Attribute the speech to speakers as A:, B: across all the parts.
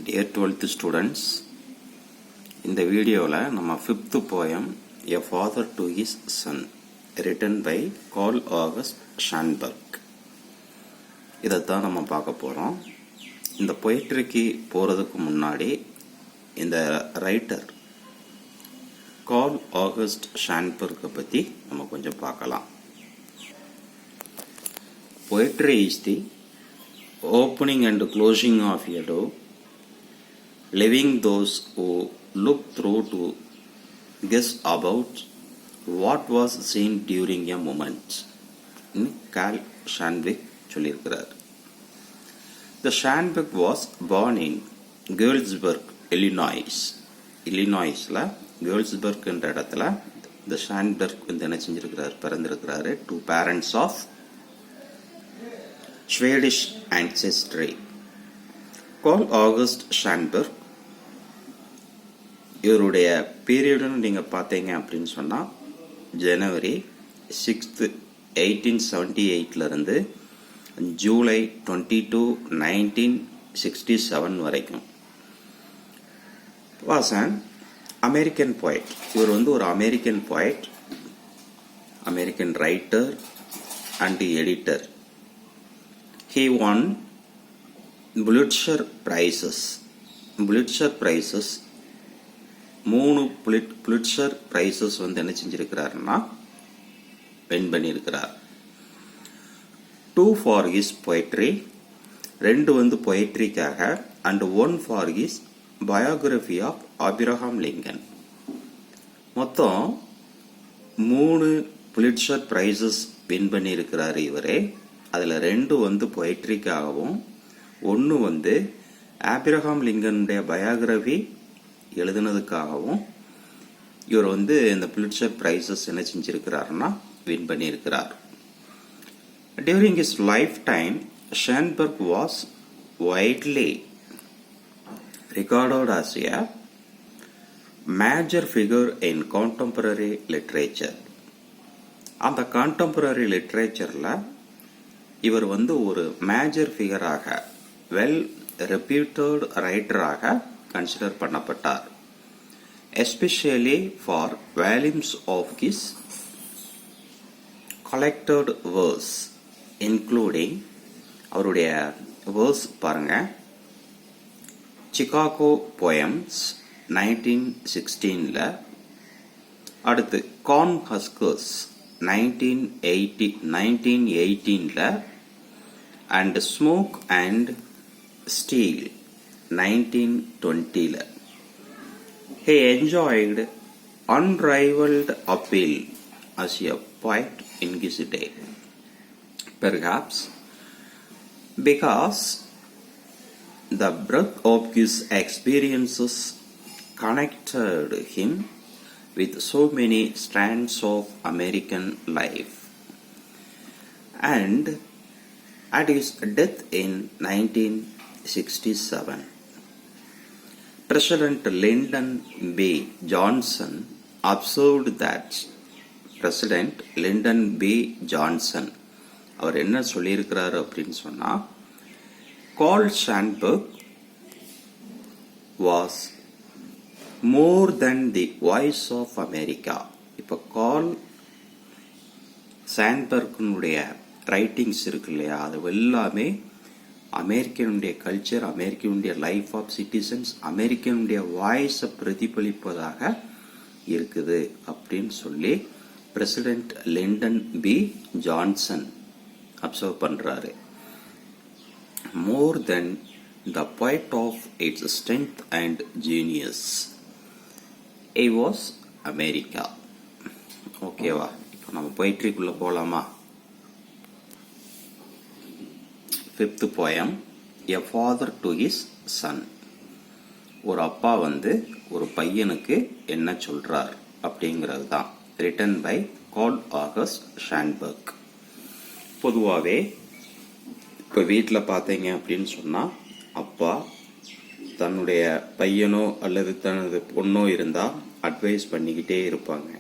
A: Dear 12th students, இந்த வீடியோவில் நம்ம 5th poem A Father to His Son written by Carl August Schanberg இதைத்தான் நம்ம பார்க்க போகிறோம். இந்த பொயட்ரிக்கு போகிறதுக்கு முன்னாடி இந்த ரைட்டர் கார்ல் ஆகஸ்ட் ஷான்பர்கை பற்றி நம்ம கொஞ்சம் பார்க்கலாம். Poetry is the opening and closing of a door, leaving those who look through to guess about what was seen during a moment. Carl Schanberg சொல்லியிருக்கிறார். The Schanberg was born in Galesburg, Illinois. இல்லினாய்ஸில் கேர்ள்ஸ்பர்க் என்ற இடத்துல இந்த ஷான்பர்க் வந்து என்ன செஞ்சிருக்கிறார், பிறந்திருக்கிறாரு. Two parents of Swedish ancestry. Carl August Sandburg இவருடைய பீரியடுன்னு நீங்கள் பார்த்தீங்க அப்படின்னு சொன்னால் ஜனவரி 6, 1878 ஜூலை 22, 1967 வரைக்கும் was an American poet. இவர் வந்து ஒரு American poet, American writer and editor. He won Pulitzer prizes. Pulitzer prizes 3 Pulitzer prizes வந்து என்ன செஞ்சிருக்கிறாருன்னா வின் பண்ணியிருக்கிறார். 2 for his poetry, 2 வந்து பொயட்ரிக்காக, and 1 for his biography of Abraham Lincoln. மொத்தம் 3 புலிட்சர் prizes வின் பண்ணியிருக்கிறார் இவரே. அதில் 2 வந்து பொயட்ரிக்காகவும், 1 வந்து ஆபிரகாம் லிங்கனுடைய பயோகிராஃபி எழுதுனதுக்காகவும் இவர் வந்து இந்த புலிட்சர் prizes என்ன செஞ்சிருக்கிறாருன்னா வின் பண்ணியிருக்கிறார். During his lifetime, Schanberg was widely regarded as a major figure in contemporary literature. அந்த கான்டெம்பரரி லிட்ரேச்சரில் இவர் வந்து ஒரு மேஜர் ஃபிகராக, வெல் ரெப்யூட்டட் ரைட்டராக கன்சிடர் பண்ணப்பட்டார். Especially for volumes of his collected verse, including அவருடைய வேர்ஸ் பாருங்க. சிகாகோ போயம்ஸ் 1916, அடுத்து corn huskers 1918, and smoke and steel 1920. He enjoyed unrivaled appeal as a poet in his day, perhaps because the breadth of his experiences connected him with so many strands of American life. And at his death in 1967, President Lyndon B. Johnson observed that President Lyndon B. Johnson அவர் என்ன சொல்லியிருக்கிறார் அப்படின்னு சொன்னா, Carl Schanberg was more than the voice of America. இப்போ Carl சான்பர்கனுடைய writings இருக்கு இல்லையா, அது எல்லாமே அமெரிக்கனுடைய கல்ச்சர், அமெரிக்கனுடைய லைஃப் ஆஃப் சிட்டிசன்ஸ், அமெரிக்கனுடைய வாய்ஸை பிரதிபலிப்பதாக இருக்குது அப்படின்னு சொல்லி president Lyndon B Johnson observe பண்றாரு. More than the poet of its strength and genius, it was America. ஓகேவா? இப்போ நம்ம பொயட்ரிக்குள்ள போலாமா? 5th poem, A Father to His Son. ஒரு அப்பா வந்து ஒரு பையனுக்கு என்ன சொல்றார் அப்படிங்கிறது தான். Written by Carl August Sandburg. பொதுவாகவே இப்போ வீட்டில் பார்த்தீங்க அப்படின்னு சொன்னால், அப்பா தன்னுடைய பையனோ அல்லது தனது பொண்ணோ இருந்தால் அட்வைஸ் பண்ணிக்கிட்டே இருப்பாங்க.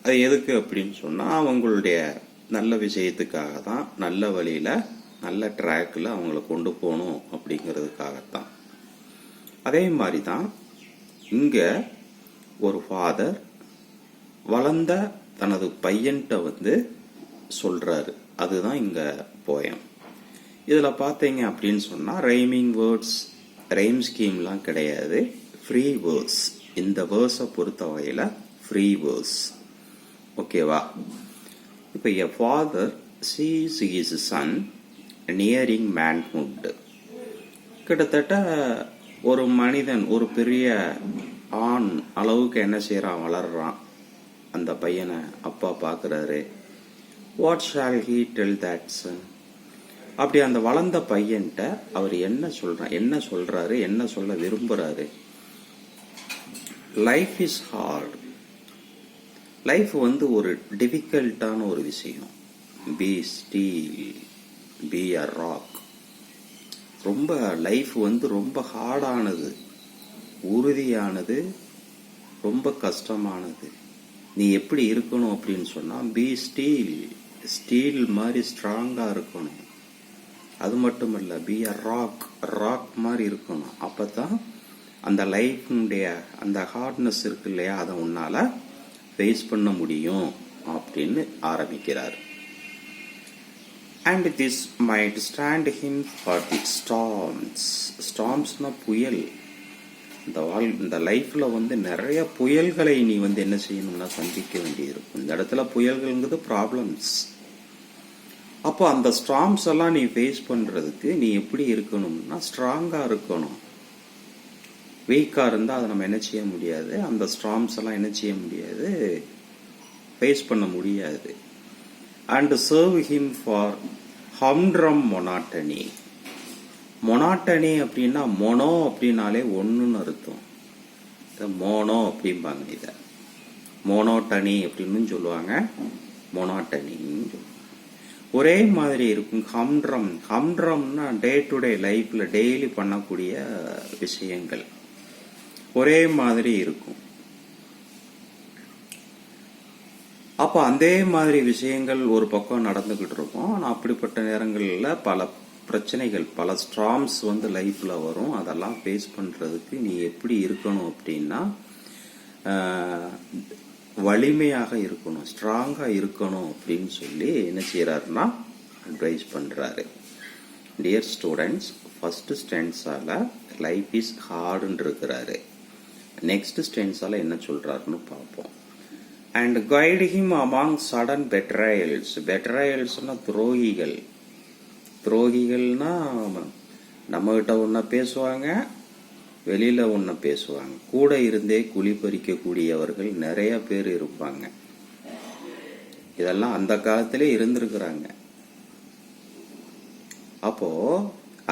A: அது எதுக்கு அப்படின்னு சொன்னால், அவங்களுடைய நல்ல விஷயத்துக்காக தான், நல்ல வழியில் நல்ல ட்ராக்கில் அவங்கள கொண்டு போகணும் அப்படிங்கிறதுக்காகத்தான். அதே மாதிரி தான் இங்கே ஒரு ஃபாதர் வளர்ந்த தனது பையன்கிட்ட சொல்கிறாரு. அதுதான் இங்கே போயம். இதில் பார்த்தீங்க அப்படின்னு சொன்னால் ரைமிங் வேர்ட்ஸ், ரைம் ஸ்கீம்லாம் கிடையாது. Free verse. இந்த வேர்ஸை பொறுத்த வகையில் ஃப்ரீ வேர்ஸ். ஓகேவா? இப்போ a father sees his son nearing manhood. கிட்டத்தட்ட ஒரு மனிதன் ஒரு பெரிய ஆண் அளவுக்கு என்ன செய்கிறான், வளர்றான். அந்த பையனை அப்பா பார்க்குறாரு. What shall he tell that son? அப்படி அந்த வளர்ந்த பையன்கிட்ட அவர் என்ன சொல்றாரு, என்ன சொல்ல விரும்புறாரு? Life is hard. லைஃப் ஒரு டிஃபிகல்ட்டான ஒரு விஷயம். Be steel, be a rock. ரொம்ப லைஃப் ரொம்ப ஹார்டானது, உறுதியானது, ரொம்ப கஷ்டமானது. நீ எப்படி இருக்கணும் அப்படின்னு சொன்னா, பி ஸ்டீல், ஸ்டீல் மாதிரி ஸ்ட்ராங்கா இருக்கணும். அது மட்டும் இல்ல, பி அ ராக், ராக் மாதிரி இருக்கணும். அப்பதான் அந்த லைஃப்னுடைய அந்த ஹார்ட்னஸ் இருக்கு இல்லையா, அதை உன்னால ஃபேஸ் பண்ண முடியும் அப்படின்னு ஆரம்பிக்கிறார். And this might stand him for the storms. ஸ்டார்ம்ஸ்னா புயல். இந்த லைஃப்ல நிறைய புயல்களை நீ என்ன செய்யணும்னா சந்திக்க வேண்டியிருக்கும். இந்த இடத்துல புயல்கள்ங்கிறது ப்ராப்ளம்ஸ். அப்போ அந்த ஸ்டார்ம்ஸ் எல்லாம் நீ ஃபேஸ் பண்றதுக்கு நீ எப்படி இருக்கணும்னா ஸ்ட்ராங்கா இருக்கணும். வீக்கா இருந்தா அதை நம்ம என்ன செய்ய முடியாது, அந்த ஸ்டார்ம்ஸ் எல்லாம் என்ன செய்ய முடியாது, ஃபேஸ் பண்ண முடியாது. And serve him for ஹம்ட்ரம் monotony. Monotony அப்படின்னா மொனோ அப்படின்னாலே ஒன்றுன்னு அர்த்தம். மோனோ அப்படிம்பாங்க, இதை மோனோட்டனி அப்படின்னு சொல்லுவாங்க, மொனாட்டனின்னு சொல்லுவாங்க. ஒரே மாதிரி இருக்கும். ஹம்ட்ரம், ஹம்ட்ரம்னா டே டு டே லைஃப்ல டெய்லி பண்ணக்கூடிய விஷயங்கள் ஒரே மாதிரி இருக்கும். அப்ப அதே மாதிரி விஷயங்கள் ஒரு பக்கம் நடந்துகிட்டு இருக்கும். ஆனா அப்படிப்பட்ட நேரங்கள்ல பல பிரச்சனைகள், பல ஸ்ட்ராம்ஸ் லைஃப்ல வரும். அதெல்லாம் ஃபேஸ் பண்றதுக்கு நீ எப்படி இருக்கணும் அப்படின்னா வலிமையாக இருக்கணும், ஸ்ட்ராங்கா இருக்கணும் அப்படின்னு சொல்லி என்ன செய்யறாருன்னா அட்வைஸ் பண்றாரு. டியர் ஸ்டூடெண்ட்ஸ், ஃபர்ஸ்ட் ஸ்டென்ஸால லைஃப் இஸ் ஹார்டுன்னு இருக்கிறாரு. நெக்ஸ்ட் ஸ்டென்ஸால என்ன சொல்றாருன்னு பார்ப்போம். And guide him among sudden betrayals. பெட்ரையல்ஸ்னா துரோகிகள். துரோகிகள்னா நம்ம கிட்ட ஒன்ன பேசுவாங்க, வெளியில ஒன்ன பேசுவாங்க. கூட இருந்தே குழி பறிக்கக்கூடியவர்கள் நிறைய பேர் இருப்பாங்க. இதெல்லாம் அந்த காலத்திலே இருந்திருக்கிறாங்க. அப்போ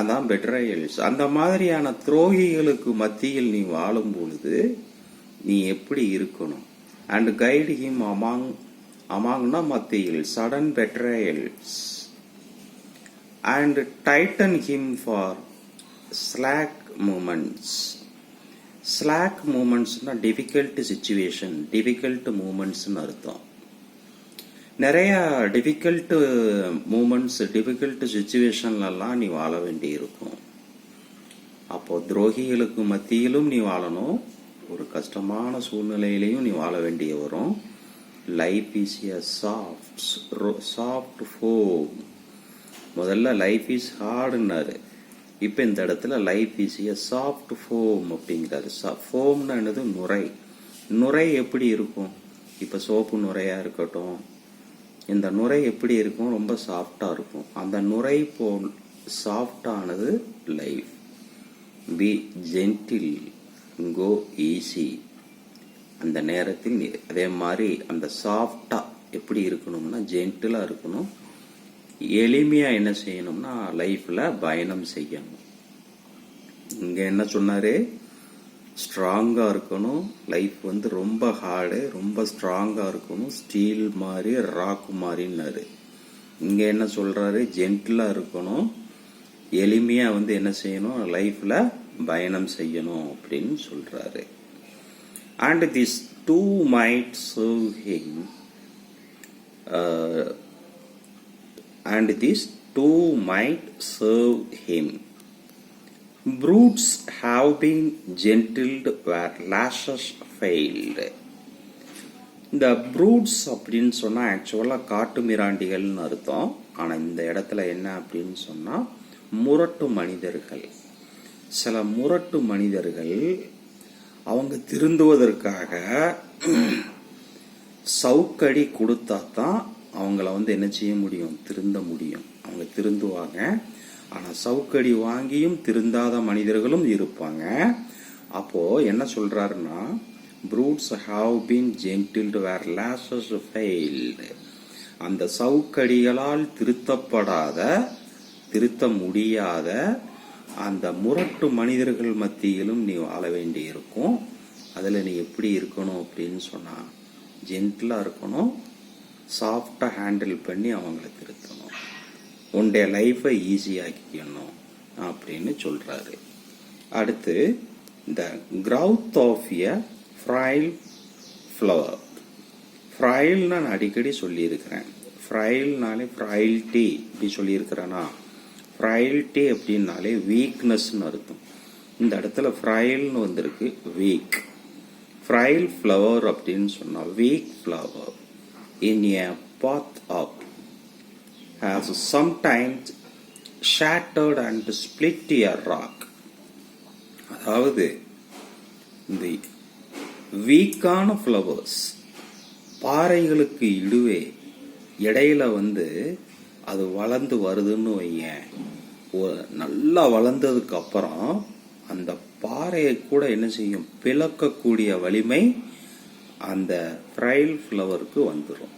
A: அதான் பெட்ரையல்ஸ். அந்த மாதிரியான துரோகிகளுக்கு மத்தியில் நீ வாழும் பொழுது நீ எப்படி இருக்கணும்? அண்ட் கைட் ஹிம் அமாங்னா மத்தியில், sudden betrayals. And tighten him for slack moments. Slack மூமெண்ட்ஸ்னா டிஃபிகல்ட் சிச்சுவேஷன், டிஃபிகல்ட் மூமெண்ட்ஸ்னு அர்த்தம். நிறைய டிஃபிகல்ட் மூமெண்ட்ஸ், டிஃபிகல்ட் சிச்சுவேஷன்லாம் நீ வாழ வேண்டி இருக்கும். அப்போ துரோகிகளுக்கு மத்தியிலும் நீ வாழணும், ஒரு கஷ்டமான சூழ்நிலையிலையும் நீ வாழ வேண்டிய வரும். Life is a soft foam. முதல்ல லைஃப் இஸ் ஹார்டுன்னாரு. இப்ப இந்த இடத்துல life is a soft foam அப்படிங்கிறாரு. ஃபோம்னா என்னது? நுரை. நுரை எப்படி இருக்கும்? இப்ப சோப்பு நுரையா இருக்கட்டும், இந்த நுரை எப்படி இருக்கும்? ரொம்ப சாஃப்டா இருக்கும். அந்த நுரை போல் சாஃப்டானது life. Be gentle, go easy. அந்த நேரத்தில் அதே மாதிரி அந்த சாஃப்டா எப்படி இருக்கணும்னா ஜென்டிலா இருக்கணும். எளிமையா என்ன செய்யணும்னா லைஃப்ல பயணம் செய்யணும். இங்க என்ன சொன்னாரு? ஸ்ட்ராங்கா இருக்கணும். லைஃப் ரொம்ப ஹார்டு, ரொம்ப ஸ்ட்ராங்கா இருக்கணும். ஸ்டீல் மாதிரி, ராக் மாதிரின்னாரு. இங்க என்ன சொல்றாரு? ஜென்டிலா இருக்கணும், எளிமையா என்ன செய்யணும்? லைஃப்ல பயணம் செய்யணும் அப்படின்னு சொல்றாரு. And this too might serve him. And these two might serve him. Brutes have been gentled where lashes failed. இந்த ப்ரூட்ஸ் அப்படின்னு சொன்னால் ஆக்சுவலாக காட்டு மிராண்டிகள்னு அர்த்தம். ஆனால் இந்த இடத்துல என்ன அப்படின்னு சொன்னால் முரட்டு மனிதர்கள். சில முரட்டு மனிதர்கள் அவங்க திருந்துவதற்காக சவுக்கடி கொடுத்தா தான் அவங்கள என்ன செய்ய முடியும், திருந்த முடியும். அவங்க திருந்துவாங்க. ஆனால் சவுக்கடி வாங்கியும் திருந்தாத மனிதர்களும் இருப்பாங்க. அப்போ என்ன சொல்றாருன்னா, brutes have been gentled where lashes failed. அந்த சவுக்கடிகளால் திருத்த முடியாத அந்த முரட்டு மனிதர்கள் மத்தியிலும் நீ வாழ வேண்டி இருக்கும். அதில் நீ எப்படி இருக்கணும் அப்படின்னு சொன்னா, ஜென்டிலாக இருக்கணும், சாஃப்டாக ஹேண்டில் பண்ணி அவங்கள திருத்தணும், உன்னுடைய லைஃபை ஈஸியாக்கிக்கணும் அப்படின்னு சொல்றாரு. அடுத்து, the growth of a frail flower. ஃப்ரைல்னா நான் அடிக்கடி சொல்லியிருக்கிறேன். ஃப்ரைல்னாலே ஃப்ரைல்டி இப்படி சொல்லியிருக்கிறேன்னா, ஃப்ரைல்டி அப்படின்னாலே வீக்னஸ்ன்னு அர்த்தம். இந்த இடத்துல ஃப்ரைல்னு வந்திருக்கு, வீக். ஃப்ரைல் ஃப்ளவர் அப்படின்னு சொன்னா weak flower in a pathway has sometimes shattered and split a rock. அதாவது இந்த வீக்கான ஃப்ளவர்ஸ் பாறைகளுக்கு இடையில அது வளர்ந்து வருதுன்னு வையேன். நல்லா வளர்ந்ததுக்கு அப்புறம் அந்த பாறையை கூட என்ன செய்யும், பிளக்கக்கூடிய வலிமை அந்த ஃப்ரைல் ஃப்ளவருக்கு வந்துடும்.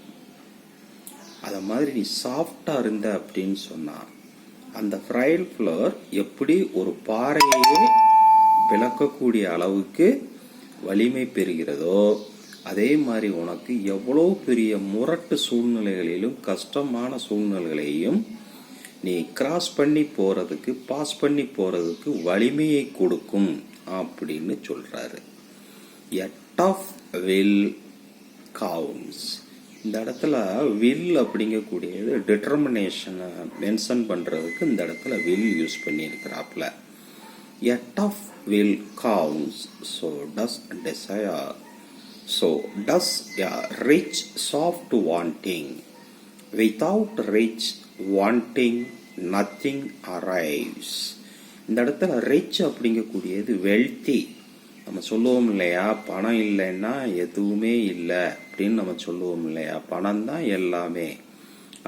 A: அத மாதிரி நீ சாஃப்டா இருந்த அப்படின்னு சொன்னா, அந்த ஃப்ரைல் ஃப்ளவர் எப்படி ஒரு பாறையையே பிளக்கக்கூடிய அளவுக்கு வலிமை பெறுகிறதோ, அதே மாதிரி உனக்கு எவ்வளவு பெரிய முரட்டு சூழ்நிலைகளிலும் கஷ்டமான சூழ்நிலைகளையும் நீ கிராஸ் பண்ணி போறதுக்கு, பாஸ் பண்ணி போறதுக்கு வலிமையை கொடுக்கும் அப்படின்னு சொல்றாரு. A tough will counts. இந்த இடத்துல வில் அப்படிங்கக்கூடியது டிட்டர்மினேஷனை மென்ஷன் பண்றதுக்கு இந்த இடத்துல வில் யூஸ் பண்ணி இருக்கிறாப்ல. A tough will counts, so does desire. So does a rich soft wanting. Without rich wanting nothing arrives. இந்த இடத்துல ரிச் அப்படிங்கக்கூடியது வெல்த்தி. நம்ம சொல்லுவோம் இல்லையா, பணம் இல்லைன்னா எதுவுமே இல்லை அப்படின்னு நம்ம சொல்லுவோம் இல்லையா, பணம் தான் எல்லாமே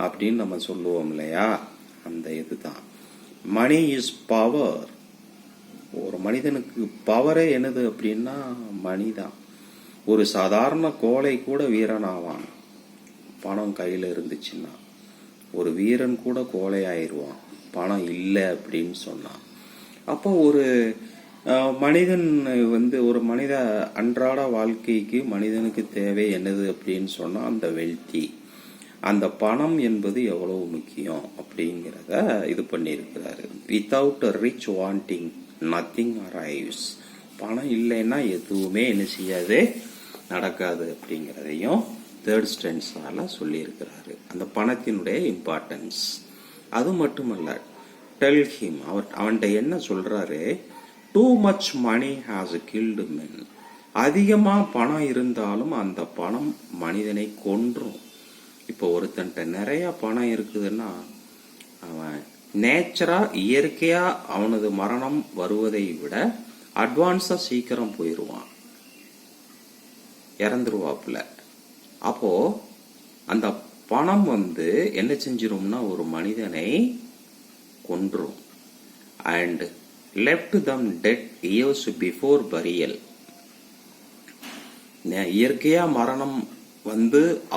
A: அப்படின்னு நம்ம சொல்லுவோம் இல்லையா, அந்த இதுதான். Money is power. ஒரு மனிதனுக்கு பவரே என்னது அப்படின்னா மணி தான். ஒரு சாதாரண கோழை கூட வீரனாவான் பணம் கையில இருந்துச்சுன்னா. ஒரு வீரன் கூட கோழை ஆயிடுவான் பணம் இல்லை அப்படின்னு சொன்னான். அப்போ ஒரு மனிதன் ஒரு மனித அன்றாட வாழ்க்கைக்கு மனிதனுக்கு தேவை என்னது அப்படின்னு சொன்னா அந்த வெல்த்தி, அந்த பணம் என்பது எவ்வளவு முக்கியம் அப்படிங்கிறத இது பண்ணியிருக்கிறாரு. Without rich wanting nothing arrives. பணம் இல்லைன்னா எதுவுமே என்ன செய்யாது, நடக்காது அப்படிங்கிறதையும் தேர்ட் ஸ்டென்ஸால சொல்லி இருக்கிறாரு. அந்த பணத்தினுடைய இம்பார்ட்டன்ஸ். அது மட்டுமல்ல, டெல் ஹிம், அவன்கிட்ட என்ன சொல்றாரு, too much money has killed men. அதிகமா பணம் இருந்தாலும் அந்த பணம் மனிதனை கொன்றும். இப்போ ஒருத்தன்ட்ட நிறைய பணம் இருக்குதுன்னா அவன் நேச்சரா இயற்கையா அவனது மரணம் வருவதை விட அட்வான்ஸா சீக்கிரம் போயிடுவான், இறந்துருவாப்புல. அப்போ அந்த பணம் என்ன செஞ்சிரும்னா ஒரு மனிதனை கொன்றும். And left them dead years before burial. இயற்கையா மரணம்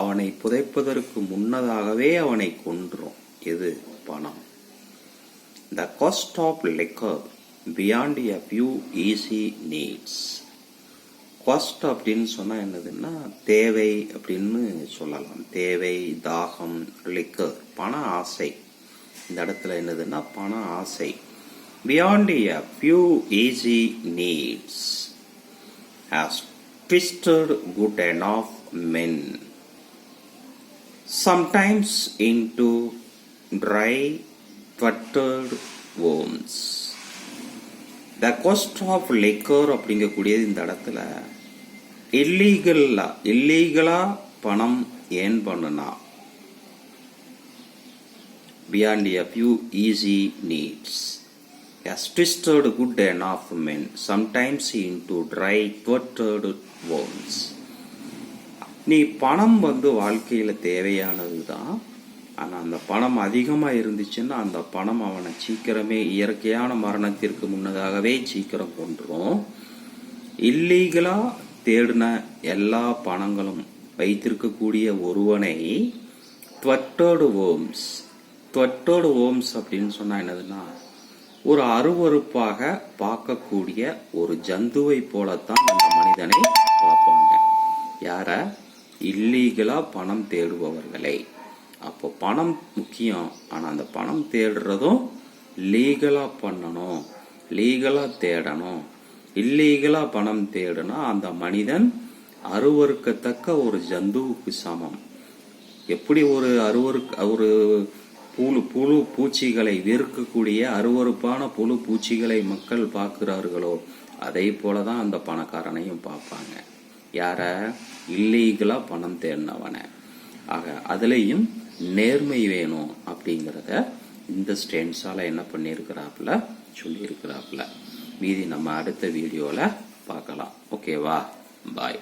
A: அவனை புதைப்பதற்கு முன்னதாகவே அவனை கொன்றும். எது? பணம். The cost of liquor beyond a few easy needs. cost அப்படின்னு சொன்னா என்னதுன்னா தேவை அப்படின்னு சொல்லலாம். தேவை, தாகம், liquor, பண ஆசை. இந்த இடத்துல என்னதுன்னா பண ஆசை. beyond a few easy needs has twisted good enough men, sometimes into dry thwarted worms. The cost of liquor அப்படிங்கக்கூடியது இந்த இடத்துல இல்லீகலா பணம் ஏன் பண்ணுனா beyond a few easy needs has twisted good enough men sometimes into dry thwarted worms. நீ பணம் வாழ்க்கையில தேவையானது தான். ஆனா அந்த பணம் அதிகமா இருந்துச்சுன்னா அந்த பணம் அவனை சீக்கிரமே இயற்கையான மரணத்திற்கு முன்னதாகவே சீக்கிரம் கொன்றும். இல்லீகலா தேடின எல்லா பணங்களும் வைத்திருக்கக்கூடிய ஒருவனை thwarted worms அப்படின்னு சொன்னா என்னதுன்னா ஒரு அருவருப்பாக பார்க்கக்கூடிய ஒரு ஜந்துவை போலத்தான் அந்த மனிதனை பார்ப்பாங்க. யார? இல்லீகலா பணம் தேடுபவர்களை. அப்போ பணம் முக்கியம். ஆனா அந்த பணம் தேடுறதும் லீகலா பண்ணணும், லீகலா தேடணும். இல்லீகலா பணம் தேடுனா அந்த மனிதன் அருவருக்கத்தக்க ஒரு ஜந்துவுக்கு சமம். எப்படி ஒரு புழு பூச்சிகளை வெறுக்கக்கூடிய அருவருப்பான புழு பூச்சிகளை மக்கள் பார்க்கிறார்களோ அதே போலதான் அந்த பணக்காரனையும் பார்ப்பாங்க. யார? இல்லீகலா பணம் தேடினவன. ஆக அதுலயும் நேர்மை வேணும் அப்படிங்கிறத இந்த ஸ்டென்ஸால என்ன பண்ணியிருக்கிறாப்புல சொல்லி இருக்கிறாப்புல. மீதி நம்ம அடுத்த வீடியோல பார்க்கலாம். ஓகேவா? பாய்.